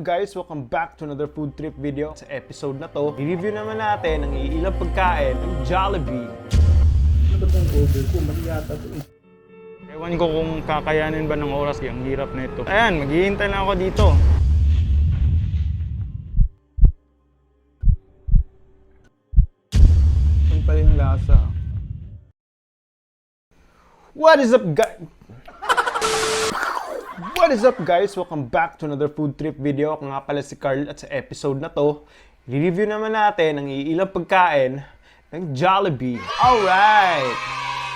Guys, welcome back to another food trip video. Sa episode na to, i-review naman natin ang iilang pagkain ng Jollibee. Ano ba itong order ko? Mali yata ito eh. Ewan ko kung kakayanin ba ng oras. Ang hirap na ito. Ayan, maghihintay na ako dito. Ano pala yung lasa? What is up, guys? What is up, guys? Welcome back to another food trip video. Ako nga pala si Carl at sa episode na to, i-review naman natin ang iilang pagkain ng Jollibee. Alright!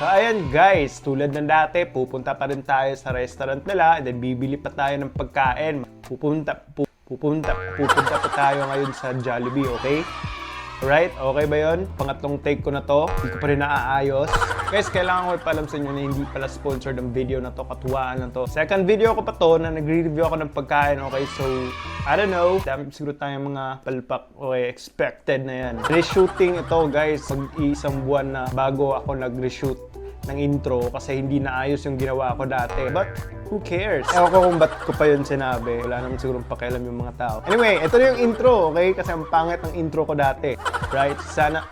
So ayan guys, tulad ng dati, pupunta pa rin tayo sa restaurant nila and then bibili pa tayo ng pagkain. Pupunta pa tayo ngayon sa Jollibee, okay? Alright, okay ba yun? Pangatlong take ko na to, hindi ko pa rin naaayos. Guys, kailangan ko ipalam sa inyo na hindi pala sponsored ang video na to, katuwaan lang to. Second video ko pa to na nagre-review ako ng pagkain, okay? So, I don't know, dami siguro tayong mga palpak, okay, expected na yan. Reshooting ito guys, mag-iisang buwan na bago ako nag-reshoot ng intro kasi hindi naayos yung ginawa ko dati. But, who cares? Ewan ko kung ba't ko pa yun sinabi. Wala naman siguro pakialam yung mga tao. Anyway, ito na yung intro, okay? Kasi ang pangit ng intro ko dati. Right? Sana...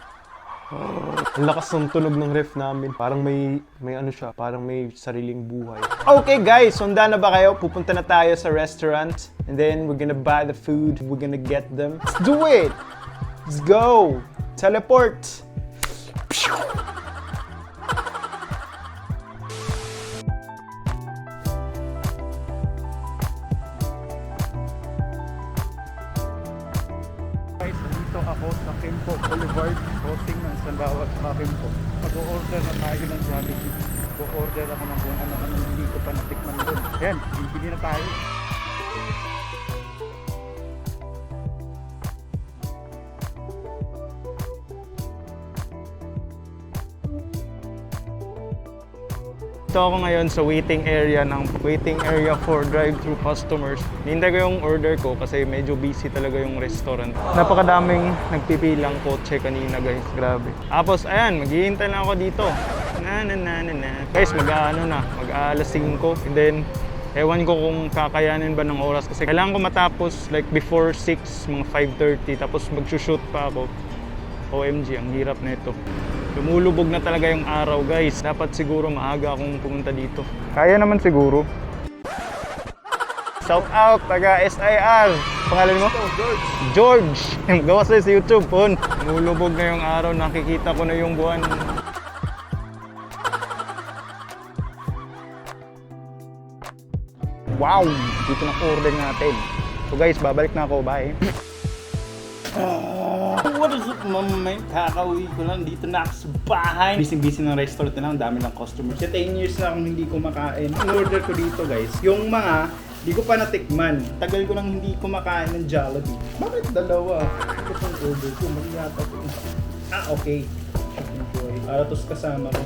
Ang lakas ng tunog ng ref namin. Parang may ano siya, parang may sariling buhay. Okay guys, handa na ba kayo? Pupunta na tayo sa restaurant. And then, we're gonna buy the food. We're gonna get them. Let's do it! Let's go! Teleport! Guys, nandito ako sa Quimpo Boulevard, crossing ng Sandawa St. Quimpo. Mag-o-order na tayo ng Jollibee. Mag-o-order ako ng kung ano-ano hindi ko pa natikman doon. Ayan, bibili na tayo. Ito ako ngayon sa waiting area for drive-thru customers. Hintay ko yung order ko kasi medyo busy talaga yung restaurant. Napakadaming nagpipilang kotse kanina guys, grabe. Tapos ayan, maghihintay na ako dito. Guys, mag-aalas 5 and then ewan ko kung kakayanin ba ng oras kasi kailangan ko matapos like before 6, mga 5:30 tapos mag-shoot pa ako. OMG, ang hirap na ito. Lumulubog na talaga yung araw guys. Dapat siguro maaga akong pumunta dito. Kaya naman siguro. Shout out taga SIR. Pangalan mo? George. Gawa sa'yo sa YouTube po. Lumulubog na yung araw. Nakikita ko na yung buwan. Wow! Dito na order natin. So guys, babalik na ako. Bye. What is up, mamay? Kakauwi ko lang. Dito na ako sa bahay. Busy-busy ng restaurant na lang. Dami ng customers. Kasi 10 years na akong hindi kumakain. Ang order ko dito guys, yung mga di ko pa natikman. Tagal ko nang hindi kumakain ng Jollibee. Bakit dalawa? Ano itong order ko? Mali yata ito. Okay. Enjoy. Aratos kasama ko.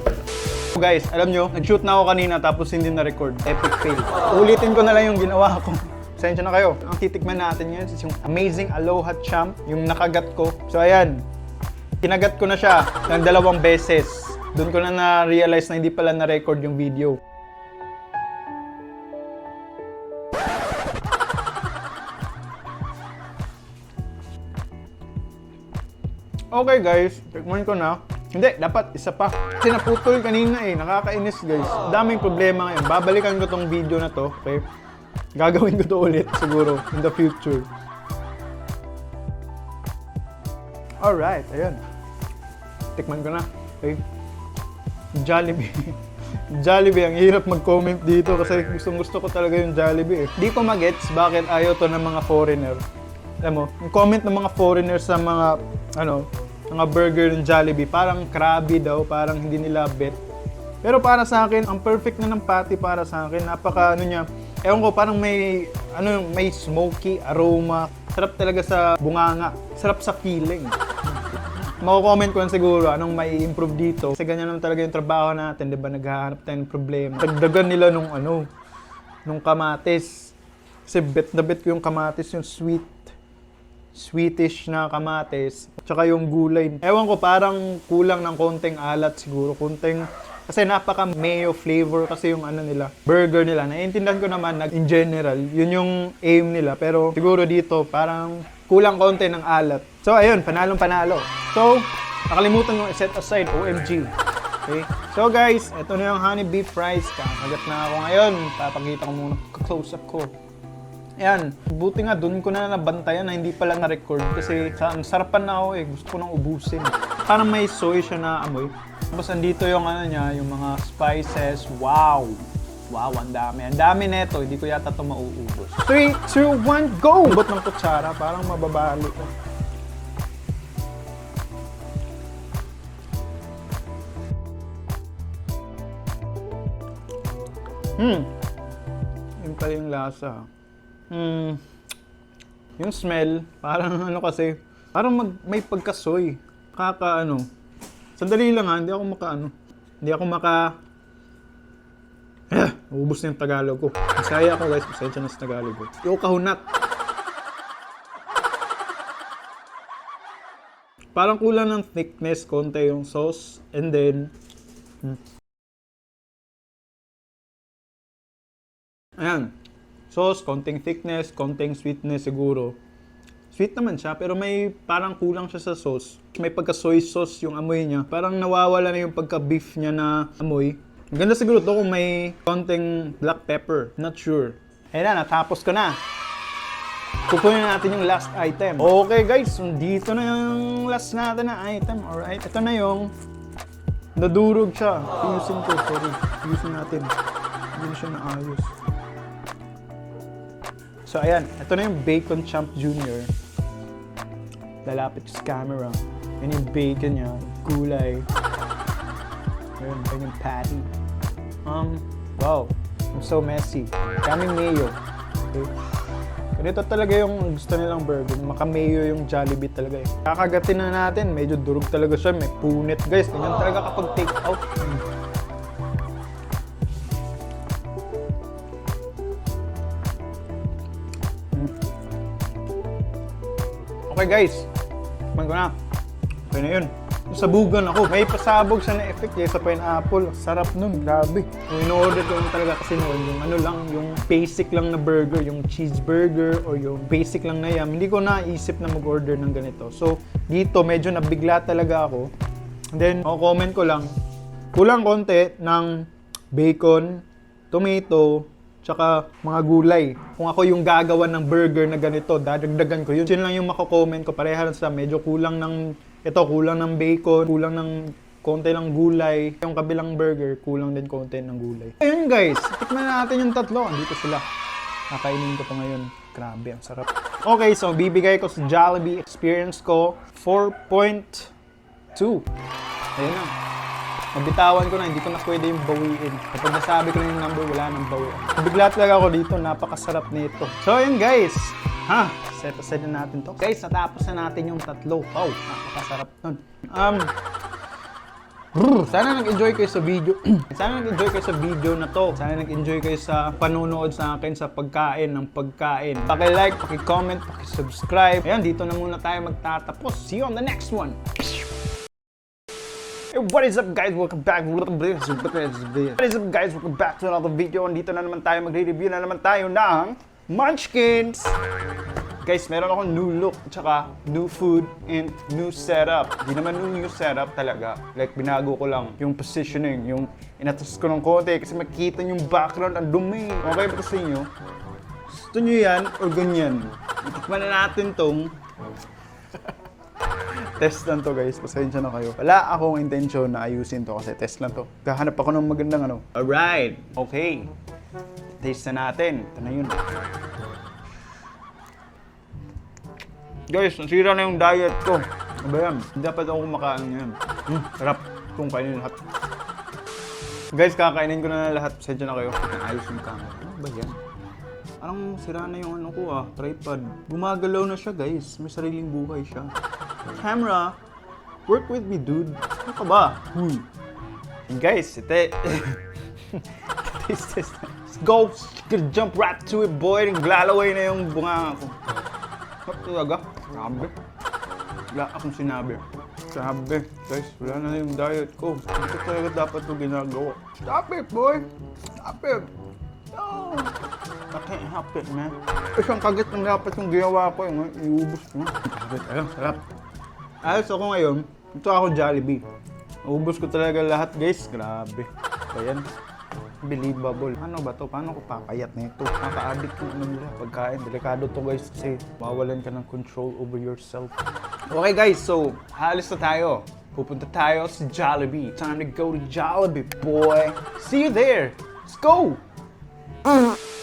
Guys, alam nyo, nag-shoot na ako kanina tapos hindi na-record. Epic fail. Ulitin ko na lang yung ginawa ko. Pasensya na kayo. Ang titikman natin ngayon is yung amazing Aloha champ, yung nakagat ko. So ayan, kinagat ko na siya ng 2 beses. Doon ko na na-realize na hindi pala na-record yung video. Okay guys, tikman ko na. Hindi, dapat isa pa. Kasi naputol kanina eh, nakakainis guys. Daming problema ngayon. Babalikan ko tong video na to, okay? Gagawin ko to ulit siguro in the future. Alright, ayun. Tikman ko na. Okay. Jollibee. Jollibee, ang hirap mag-comment dito kasi gusto ko talaga yung Jollibee eh. Di ko magets bakit ayaw to ng mga foreigner. Alam mo, yung comment ng mga foreigner sa mga, mga burger ng Jollibee, parang crabby daw, parang hindi nila bet. Pero para sa akin, ang perfect na ng patty para sa akin, niya, ewan ko, parang may smoky aroma. Sarap talaga sa bunganga. Sarap sa feeling. Mako-comment ko lang siguro anong may improve dito. Kasi ganyan naman talaga yung trabaho natin, di ba? Naghahanap tayo ng problema. Dagdagan nila nung kamatis. Kasi bet na bet ko yung kamatis, yung sweetish na kamatis. Tsaka yung gulay. Ewan ko, parang kulang ng konting alat siguro. Konting Kasi napaka mayo flavor kasi yung ano nila, burger nila. Naiintindihan ko naman na in general, yun yung aim nila. Pero siguro dito, parang kulang konti ng alat. So ayun, panalong panalo. So, nakalimutan mo i-set aside, OMG. Okay? So guys, ito na yung honey beef fries. Kakagat na ako ngayon. Papakita ko muna, close up ko. Ayan, buti nga dun ko na nabantayan na hindi pala na-record kasi ang sarapan na ako eh, gusto ko nang ubusin. Parang may soy siya na amoy. Tapos andito yung ano niya, yung mga spices. Wow! Wow, ang dami. Ang dami neto, hindi ko yata ito mauubos. 3, 2, 1, go! Bot ng kutsara, parang mababalo ko. Yun pala yung lasa. Yung smell, parang ano kasi, parang may pagkasoy. Sandali lang ha, hindi ako ubus na yung Tagalog ko. Masaya ako guys, pasensya na sa Tagalog ko. Yung kahunat. Parang kulang ng thickness, konti yung sauce, and then, ayan. Sauce, konting thickness, konting sweetness siguro. Sweet naman siya, pero may parang kulang siya sa sauce. May pagka-soy sauce yung amoy niya. Parang nawawala na yung pagka-beef niya na amoy. Maganda siguro to kung may konting black pepper. Not sure. Ayun na, natapos ko na. Kukunin na natin yung last item. Okay guys, so dito na yung last natin na item. Alright, ito na yung nadurog siya. Ayusin ko, sorry. Ayusin natin. Hindi na siya naayos. So ayan, ito na yung Bacon Champ Jr. Lalapit sa camera. Yan yung bacon niya, gulay. Ayun, yung patty. Wow, I'm so messy. Daming mayo. Okay. Ganito talaga yung gusto nilang burger. Maka-mayo yung Jollibee talaga eh. Kakagatin na natin, medyo durog talaga siya. May punit guys. Ganyan talaga kapag take out. Okay guys, tikman ko na. Okay na yun. Sabugan ako. May pasabog siya na effect eh sa pineapple. Sarap nun, grabe. Yung in-order ko lang talaga kasi noon, yung ano lang, yung basic lang na burger, yung cheeseburger or yung basic lang na yam. Hindi ko naisip na mag-order ng ganito. So, dito medyo nabigla talaga ako. And then, comment ko lang, kulang konti ng bacon, tomato, tsaka mga gulay. Kung ako yung gagawa ng burger na ganito, dadagdagan ko yun. Yun lang yung mako-comment ko. Pareha sa medyo kulang ng kulang ng bacon, kulang ng konti ng gulay. Yung kabilang burger, kulang din konti ng gulay. Ayun guys, tikman na natin yung tatlo. Andito sila. Nakainin ko pa ngayon. Grabe, ang sarap. Okay, so bibigay ko sa Jollibee experience ko 4.2. Ayun na. Mabitawan ko na, hindi ko na pwede yung bawiin. Kapag nasabi ko na yung number, wala nang bawiin. Bigla talaga ako dito, napakasarap nito. So ayun guys, set aside na natin to. Guys, natapos na natin yung tatlo. Wow, napakasarap nun. Sana nag-enjoy kayo sa video. Sana nag-enjoy kayo sa video na to. Sana nag-enjoy kayo sa panonood sa akin sa pagkain ng pagkain. Paki-like, paki-comment, paki-subscribe. Ayan, dito na muna tayo magtatapos. See you on the next one. Hey, what is up guys? Welcome back. What is up guys? Welcome back to another video. Dito na naman tayo magre-review na naman tayo ng Munchkins. Guys, meron akong new look, tsaka new food, and new setup. Hindi naman new setup talaga. Like, binago ko lang yung positioning, yung inatas ko ng konti kasi makikita yung background, ang dumi. Okay ba ito sa inyo? Gusto nyo yan o ganyan? Itikman na natin tong test lang to guys, pasensya na kayo. Wala akong intensyon na ayusin to kasi test lang to. Kahanap ako ng magandang ano. Alright, okay. Taste na natin. Ito na yun. Guys, nasira na yung diet ko. Ano ba yan? Dapat ako kumakain yan. Sarap. Kung kainin lahat. Guys, kakainin ko na lahat. Pasensya na kayo. Ayos yung camera. Ano ba yan? Parang sira na yung ano ko tripod. Gumagalaw na siya guys. May sariling buhay siya. Camera, work with me dude. Ano ka ba? And guys, ito. Let's go! Jump right to it boy. Naglalaway na yung bunga ko. What talaga? Grabe. Wala akong sinabi. Sabi, guys, wala na yung diet ko. Ito talaga dapat ito ginagawa. Stop it, boy! Stop it! No! I can't help it, man. Isang kagat ng dapat yung ginawa ko, yung iubos ko. Ayun, sarap. Ayos ako ngayon, ito ako Jollibee. Naubos ko talaga lahat, guys. Grabe. Ayan. Unbelievable. Ano ba to? Paano ko papayat nito? Nakaka-addict yung ano nila. Pagkain. Delikado to, guys, kasi mawalan ka ng control over yourself. Okay guys, so halis na tayo. Pupunta tayo sa Jollibee. Time to go to Jollibee, boy. See you there. Let's go!